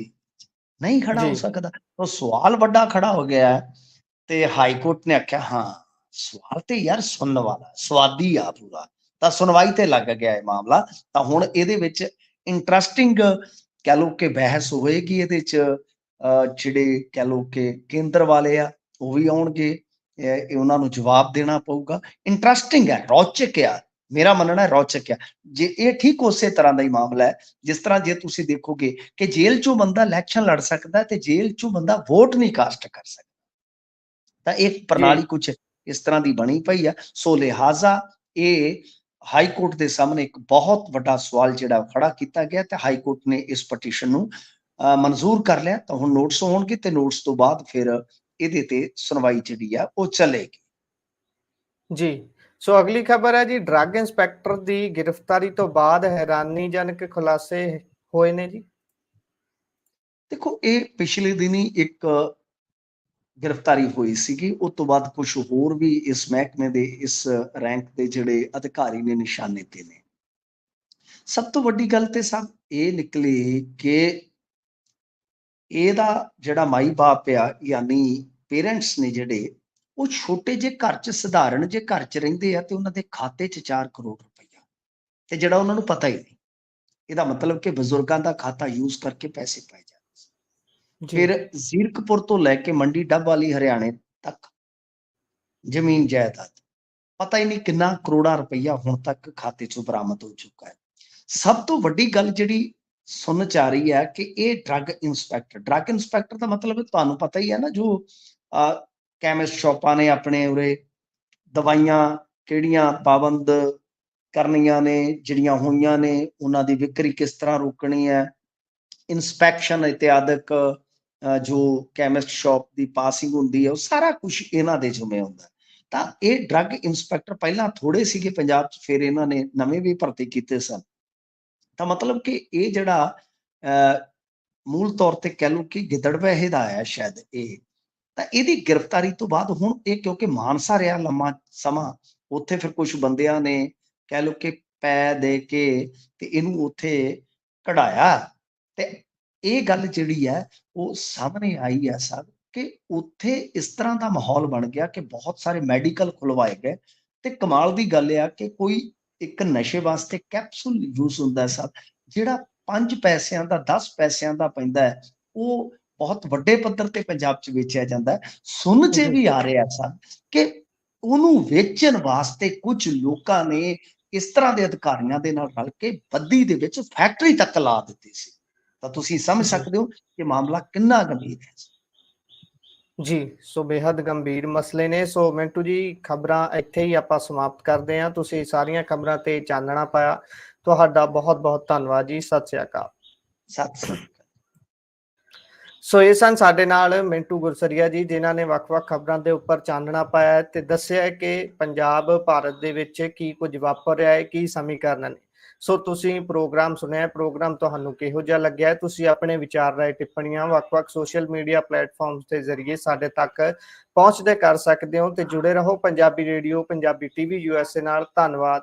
ਨਹੀਂ ਖੜਾ ਹੋ ਜੀ ਸਕਦਾ। ਉਹ ਸਵਾਲ ਵੱਡਾ ਖੜਾ ਹੋ ਗਿਆ ਹੈ। ਤੇ ਹਾਈ ਕੋਰਟ ਨੇ ਆਖਿਆ ਹਾਂ ਸਵਾਲ ਤੇ ਯਾਰ ਸੁਣਨ ਵਾਲਾ, ਸਵਾਦੀ ਆ ਪੂਰਾ, ਤਾਂ ਸੁਣਵਾਈ ਤੇ ਲੱਗ ਗਿਆ ਇਹ ਮਾਮਲਾ। ਤਾਂ ਹੁਣ ਇਹਦੇ ਵਿੱਚ ਇੰਟਰਸਟਿੰਗ ਕਹਿ ਲਓ ਕਿ ਬਹਿਸ ਹੋਏਗੀ। ਇਹਦੇ ਚ ਜਿਹੜੇ ਕਹਿ ਲਓ ਕਿ ਕੇਂਦਰ ਵਾਲੇ ਆ ਉਹ ਵੀ ਆਉਣਗੇ, ਉਹਨਾਂ ਨੂੰ ਜਵਾਬ ਦੇਣਾ ਪਊਗਾ। ਇੰਟਰਸਟਿੰਗ ਹੈ, ਰੌਚਕ ਆ, ਮੇਰਾ ਮੰਨਣਾ ਹੈ ਰੌਚਕ ਆ। ਜੇ ਇਹ ਠੀਕ ਉਸੇ ਤਰ੍ਹਾਂ ਦਾ ਹੀ ਮਾਮਲਾ ਹੈ ਜਿਸ ਤਰ੍ਹਾਂ ਜੇ ਤੁਸੀਂ ਦੇਖੋਗੇ ਕਿ ਜੇਲ੍ਹ ਚੋਂ ਬੰਦਾ ਇਲੈਕਸ਼ਨ ਲੜ ਸਕਦਾ ਤੇ ਜੇਲ੍ਹ ਚੋਂ ਬੰਦਾ ਵੋਟ ਨਹੀਂ ਕਾਸਟ ਕਰ ਸਕਦਾ। ਤਾਂ ਇਹ ਪ੍ਰਣਾਲੀ ਜੀ ਕੁਝ ਇਸ ਤਰ੍ਹਾਂ ਦੀ ਬਣੀ ਪਈ ਆ। ਸੋ ਲਿਹਾਜ਼ਾ ਇਹ ਹਾਈ ਕੋਰਟ ਦੇ ਸਾਹਮਣੇ ਇੱਕ ਬਹੁਤ ਵੱਡਾ ਸਵਾਲ ਜਿਹੜਾ ਖੜਾ ਕੀਤਾ ਗਿਆ, ਤੇ ਹਾਈ ਕੋਰਟ ਨੇ ਇਸ ਪਟੀਸ਼ਨ ਨੂੰ ਮਨਜ਼ੂਰ ਕਰ ਲਿਆ। ਤਾਂ ਹੁਣ ਨੋਟਿਸ ਹੋਣਗੇ ਤੇ ਨੋਟਿਸ ਤੋਂ ਬਾਅਦ ਫਿਰ ਇਹਦੇ ਤੇ ਸੁਣਵਾਈ ਜਿਹੜੀ ਆ ਉਹ ਚੱਲੇਗੀ। ਜੀ ਸੋ ਅਗਲੀ ਖਬਰ ਹੈ ਜੀ, ਡਰੱਗ ਇੰਸਪੈਕਟਰ ਦੀ ਗ੍ਰਿਫਤਾਰੀ ਤੋਂ ਬਾਅਦ ਹੈਰਾਨੀਜਨਕ ਖੁਲਾਸੇ ਹੋਏ ਨੇ ਜੀ। ਦੇਖੋ ਇਹ ਪਿਛਲੇ ਦਿਨੀ ਇੱਕ ਗ੍ਰਿਫਤਾਰੀ ਹੋਈ ਸੀਗੀ, ਉਸ ਤੋਂ ਬਾਅਦ ਕੁਝ ਹੋਰ ਵੀ ਇਸ ਮਹਿਕਮੇ ਦੇ ਇਸ ਰੈਂਕ ਦੇ ਜਿਹੜੇ ਅਧਿਕਾਰੀ ਨੇ ਨਿਸ਼ਾਨੇ ਤੇ ਨੇ। ਸਭ ਤੋਂ ਵੱਡੀ ਗੱਲ ਤੇ ਸਭ ਇਹ ਨਿਕਲੀ ਕਿ ਇਹਦਾ ਜਿਹੜਾ ਮਾਈ ਬਾਪ ਆ, ਯਾਨੀ ਪੇਰੈਂਟਸ ਨੇ ਜਿਹੜੇ, ਉਹ ਛੋਟੇ ਜਿਹੇ ਘਰ 'ਚ, ਸਧਾਰਨ ਜਿਹੇ ਘਰ 'ਚ ਰਹਿੰਦੇ ਆ, ਤੇ ਉਹਨਾਂ ਦੇ ਖਾਤੇ 'ਚ 4 ਕਰੋੜ ਰੁਪਈਆ, ਤੇ ਜਿਹੜਾ ਉਹਨਾਂ ਨੂੰ ਪਤਾ ਹੀ ਨਹੀਂ। ਇਹਦਾ ਮਤਲਬ ਕਿ ਬਜ਼ੁਰਗਾਂ ਦਾ ਖਾਤਾ ਯੂਜ਼ ਕਰਕੇ ਪੈਸੇ ਪਾਏ ਜਾਂਦੇ। ਜੀ ਫਿਰ ਜ਼ੀਰਕਪੁਰ ਤੋਂ ਲੈ ਕੇ ਮੰਡੀ ਡੱਬ ਵਾਲੀ ਹਰਿਆਣੇ ਤੱਕ ਜ਼ਮੀਨ ਜਾਇਦਾਦ, ਪਤਾ ਹੀ ਨਹੀਂ ਕਿੰਨਾ ਕਰੋੜਾਂ ਰੁਪਈਆ ਹੁਣ ਤੱਕ ਖਾਤੇ ਚੋਂ ਬਰਾਮਦ ਹੋ ਚੁੱਕਾ ਹੈ। ਸਭ ਤੋਂ ਵੱਡੀ ਗੱਲ ਜਿਹੜੀ ਸੁਣਨ ਚ ਆ ਰਹੀ ਹੈ ਕਿ ਇਹ ਡਰੱਗ ਇੰਸਪੈਕਟਰ ਦਾ ਮਤਲਬ ਤੁਹਾਨੂੰ ਪਤਾ ਹੀ ਹੈ ਨਾ, ਜੋ ਕੈਮਿਸਟ ਸ਼ਾਪਾਂ ਨੇ ਆਪਣੇ ਉਰੇ ਦਵਾਈਆਂ ਕਿਹੜੀਆਂ ਪਾਬੰਦ ਕਰਨੀਆਂ ਨੇ, ਜਿਹੜੀਆਂ ਹੋਈਆਂ ਨੇ ਉਹਨਾਂ ਦੀ ਵਿਕਰੀ ਕਿਸ ਤਰ੍ਹਾਂ ਰੋਕਣੀ ਹੈ, ਇਨਸਪੈਕਸ਼ਨ ਇਤਿਆਦਿਕ ਜੋ ਕੈਮਿਸਟ ਸ਼ਾਪ ਦੀ ਪਾਸਿੰਗ ਹੁੰਦੀ ਹੈ, ਉਹ ਸਾਰਾ ਕੁਝ ਇਹਨਾਂ ਦੇ ਜ਼ਿੰਮੇ ਹੁੰਦਾ। ਤਾਂ ਇਹ ਡਰੱਗ ਇੰਸਪੈਕਟਰ ਪਹਿਲਾਂ ਥੋੜੇ ਸੀਗੇ ਪੰਜਾਬ 'ਚ, ਫਿਰ ਇਹਨਾਂ ਨੇ ਨਵੇਂ ਵੀ ਭਰਤੀ ਕੀਤੇ ਸਨ। ਤਾਂ ਮਤਲਬ ਕਿ ਇਹ ਜਿਹੜਾ ਮੂਲ ਤੌਰ ਤੇ ਕਹਿ ਲਓ ਕਿ ਗਿੱਦੜਬਾਹੇ ਦਾ ਹੈ ਸ਼ਾਇਦ ਇਹ, ਤਾਂ ਇਹਦੀ ਗ੍ਰਿਫਤਾਰੀ ਤੋਂ ਬਾਅਦ ਹੁਣ ਇਹ ਕਿਉਂਕਿ ਮਾਨਸਾ ਰਿਹਾ ਲੰਮਾ ਸਮਾਂ, ਉੱਥੇ ਫਿਰ ਕੁਝ ਬੰਦਿਆਂ ਨੇ ਕਹਿ ਲਓ ਕਿ ਪੈ ਦੇ ਕੇ ਤੇ ਇਹਨੂੰ ਉੱਥੇ ਕਢਾਇਆ, ਤੇ ਇਹ ਗੱਲ ਜਿਹੜੀ ਹੈ ਉਹ ਸਾਹਮਣੇ ਆਈ ਹੈ ਸਭ ਕਿ ਉੱਥੇ ਇਸ ਤਰ੍ਹਾਂ ਦਾ ਮਾਹੌਲ ਬਣ ਗਿਆ ਕਿ ਬਹੁਤ ਸਾਰੇ ਮੈਡੀਕਲ ਖੁਲਵਾਏ ਗਏ। ਤੇ ਕਮਾਲ ਦੀ ਗੱਲ ਆ ਕਿ ਕੋਈ ਇੱਕ ਨਸ਼ੇ ਵਾਸਤੇ ਕੈਪਸੂਲ ਯੂਜ਼ ਹੁੰਦਾ ਸਭ, ਜਿਹੜਾ 5 ਪੈਸਿਆਂ ਦਾ 10 ਪੈਸਿਆਂ ਦਾ ਪੈਂਦਾ ਹੈ, ਉਹ ਬਹੁਤ ਵੱਡੇ ਪੱਧਰ ਤੇ ਪੰਜਾਬ 'ਚ ਵੇਚਿਆ ਜਾਂਦਾ ਹੈ। ਸੁਣ 'ਚ ਵੀ ਆ ਰਿਹਾ ਸਨ ਕਿ ਉਹਨੂੰ ਵੇਚਣ ਵਾਸਤੇ ਕੁਝ ਲੋਕਾਂ ਨੇ ਇਸ ਤਰ੍ਹਾਂ ਦੇ ਅਧਿਕਾਰੀਆਂ ਦੇ ਨਾਲ ਰਲ ਕੇ ਬੱਦੀ ਦੇ ਵਿੱਚ ਫੈਕਟਰੀ ਤੱਕ ਲਾ ਦਿੱਤੀ ਸੀ। ਤਾਂ ਤੁਸੀਂ ਸਮਝ ਸਕਦੇ ਹੋ ਕਿ ਮਾਮਲਾ ਕਿੰਨਾ ਗੰਭੀਰ ਹੈ ਜੀ। ਸੋ ਬੇहद ਗੰਭੀਰ ਮਸਲੇ ਨੇ। ਸੋ ਮਿੰਟੂ ਜੀ, ਖਬਰਾਂ ਇੱਥੇ ਹੀ ਆਪਾਂ ਸਮਾਪਤ ਕਰਦੇ ਹਾਂ। ਤੁਸੀਂ ਸਾਰੀਆਂ ਖਬਰਾਂ ਤੇ ਚਾਨਣਾ ਪਾਇਆ, ਤੁਹਾਡਾ ਬਹੁਤ ਬਹੁਤ ਧੰਨਵਾਦ ਜੀ। ਸਤਿ ਸ਼੍ਰੀ ਅਕਾਲ। ਸਤਿ ਸ੍ਰੀ ਅਕਾਲ। ਸੋ ਇਹ ਸਨ ਸਾਡੇ ਨਾਲ ਮਿੰਟੂ ਗੁਰਸਰੀਆ ਜੀ, ਜਿਨ੍ਹਾਂ ਨੇ ਵੱਖ-ਵੱਖ ਖਬਰਾਂ ਦੇ ਉੱਪਰ ਚਾਨਣਾ ਪਾਇਆ ਤੇ ਦੱਸਿਆ ਕਿ ਪੰਜਾਬ ਭਾਰਤ ਦੇ ਵਿੱਚ ਕੀ ਕੁਝ ਵਾਪਰ ਰਿਹਾ ਹੈ, ਕੀ ਸਮੀਕਰਨ ਨੇ। ਸੋ ਤੁਸੀਂ ਪ੍ਰੋਗਰਾਮ ਸੁਣਿਆ, ਪ੍ਰੋਗਰਾਮ ਤੁਹਾਨੂੰ ਕਿਹੋ ਜਿਹਾ ਲੱਗਿਆ? ਤੁਸੀਂ ਆਪਣੇ ਵਿਚਾਰ ਰਾਏ ਟਿੱਪਣੀਆਂ ਵੱਖ-ਵੱਖ ਸੋਸ਼ਲ ਮੀਡੀਆ ਪਲੇਟਫਾਰਮਸ ਦੇ ਜ਼ਰੀਏ ਸਾਡੇ ਤੱਕ ਪਹੁੰਚਦੇ ਕਰ ਸਕਦੇ ਹੋ ਤੇ ਜੁੜੇ ਰਹੋ Punjabi radio, Punjabi TV USA ਨਾਲ। ਧੰਨਵਾਦ।